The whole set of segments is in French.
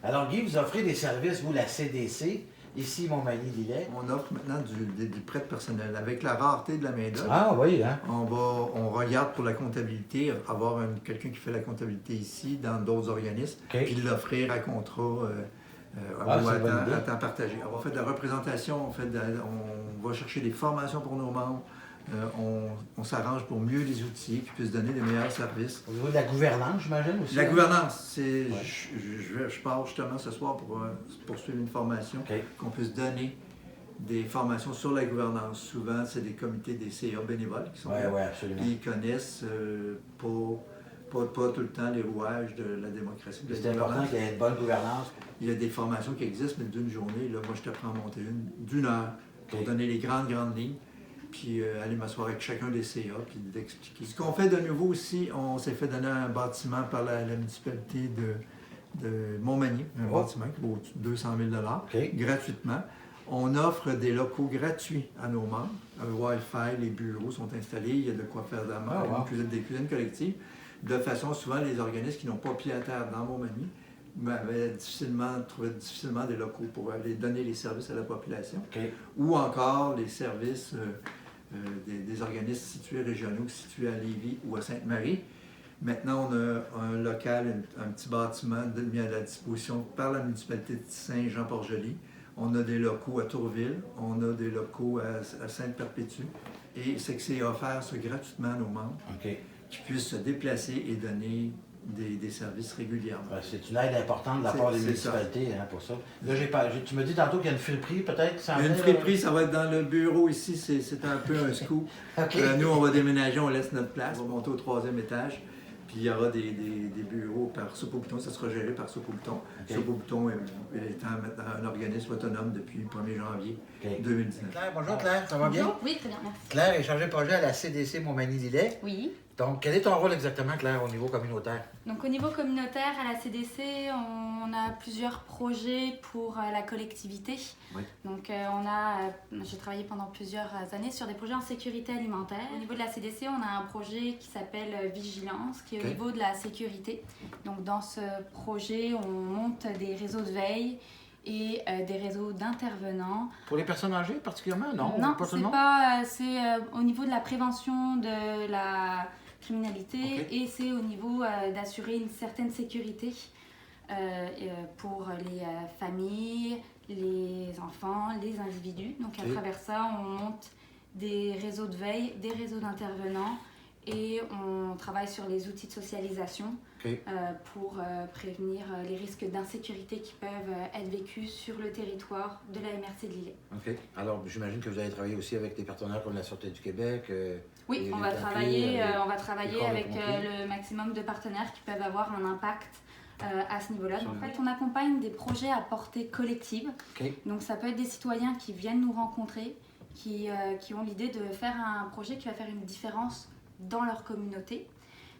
Alors, Guy, vous offrez des services, vous, la CDC, ici, Montmagny-Lillet. On offre maintenant des prêts personnels. Avec la rareté de la main-d'œuvre, Ah oui, hein? on regarde pour la comptabilité, avoir quelqu'un qui fait la comptabilité ici, dans d'autres organismes, puis l'offrir à contrat ou à temps partagé. On fait de la représentation, on va chercher des formations pour nos membres, on s'arrange pour mieux les outils, puis puisse donner les meilleurs services. Au niveau de la gouvernance, j'imagine aussi? La gouvernance, c'est, je pars justement ce soir pour poursuivre une formation, qu'on puisse donner des formations sur la gouvernance. Souvent, c'est des comités des CA bénévoles qui sont là. Oui, absolument. Ils connaissent pas tout le temps les rouages de la démocratie. C'est important qu'il y ait une bonne gouvernance. Il y a des formations qui existent, mais d'une journée, là, moi, je te prends à monter d'une heure pour donner les grandes lignes, puis aller m'asseoir avec chacun des CA, puis d'expliquer. Ce qu'on fait de nouveau aussi, on s'est fait donner un bâtiment par la municipalité de Montmagny, un bâtiment qui vaut 200 000 gratuitement. On offre des locaux gratuits à nos membres. Un Wi-Fi, les bureaux sont installés, il y a de quoi faire des cuisines collectives. De façon, souvent, les organismes qui n'ont pas pied à terre dans Montmagny trouvaient difficilement des locaux pour aller donner les services à la population. Ou encore les services des organismes situés régionaux, situés à Lévis ou à Sainte-Marie. Maintenant, on a un local, un petit bâtiment mis à la disposition par la municipalité de Saint-Jean-Port-Joli. On a des locaux à Tourville, on a des locaux à Sainte-Perpétue. Et c'est offert ça gratuitement à nos membres qui puissent se déplacer et donner des services régulièrement. C'est une aide importante de la part des municipalités pour ça. Là, tu me dis tantôt qu'il y a une friperie peut-être? Il y a une friperie, ça va être dans le bureau ici, c'est un peu un scoop. Nous, on va déménager, on laisse notre place, on va monter au 3e étage. Puis il y aura des bureaux par Soupe au bouton, ça sera géré par Soupe au bouton. Soupe au bouton étant maintenant un organisme autonome depuis le 1er janvier 2019. Claire, bonjour Claire, ça va bien? Oui, très bien, merci. Claire est chargée de projet à la CDC Montmagny-Lillet. Oui. Donc, quel est ton rôle exactement, Claire, au niveau communautaire? Donc, au niveau communautaire, à la CDC, on a plusieurs projets pour la collectivité. Oui. Donc, j'ai travaillé pendant plusieurs années sur des projets en sécurité alimentaire. Au niveau de la CDC, on a un projet qui s'appelle Vigilance, qui est au niveau de la sécurité. Donc, dans ce projet, on monte des réseaux de veille et des réseaux d'intervenants. Pour les personnes âgées particulièrement? Non, non, pas tout le monde? c'est au niveau de la prévention de la criminalité et c'est au niveau d'assurer une certaine sécurité pour les familles, les enfants, les individus. Donc à travers ça, on monte des réseaux de veille, des réseaux d'intervenants et on travaille sur les outils de socialisation pour prévenir les risques d'insécurité qui peuvent être vécus sur le territoire de la MRC de Lillet. Alors, j'imagine que vous allez travailler aussi avec des partenaires comme la Sûreté du Québec. Oui, on va travailler avec le maximum de partenaires qui peuvent avoir un impact à ce niveau-là. En fait, on accompagne des projets à portée collective. Donc, ça peut être des citoyens qui viennent nous rencontrer, qui ont l'idée de faire un projet qui va faire une différence dans leur communauté.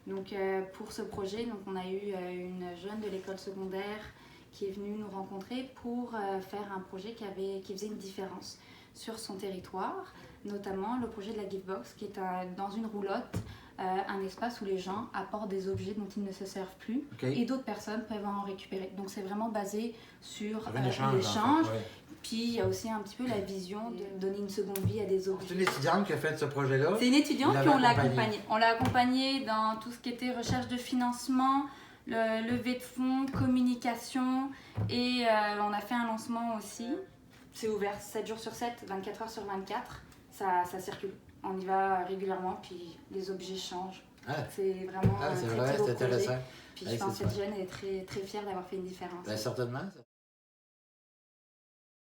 Donc pour ce projet, on a eu une jeune de l'école secondaire qui est venue nous rencontrer pour faire un projet qui faisait une différence sur son territoire, notamment le projet de la Giftbox qui est dans une roulotte, un espace où les gens apportent des objets dont ils ne se servent plus et d'autres personnes peuvent en récupérer. Donc c'est vraiment basé sur l'échange. Puis il y a aussi un petit peu la vision de donner une seconde vie à des objets. C'est une étudiante qui a fait ce projet-là? C'est une étudiante, puis on l'a accompagnée. On l'a accompagnée dans tout ce qui était recherche de financement, levée de fonds, communication et on a fait un lancement aussi. C'est ouvert 7 jours sur 7, 24 heures sur 24. Ça circule. On y va régulièrement, puis les objets changent. C'est vraiment c'est intéressant. Puis je pense que cette jeune est très, très fière d'avoir fait une différence. Certainement.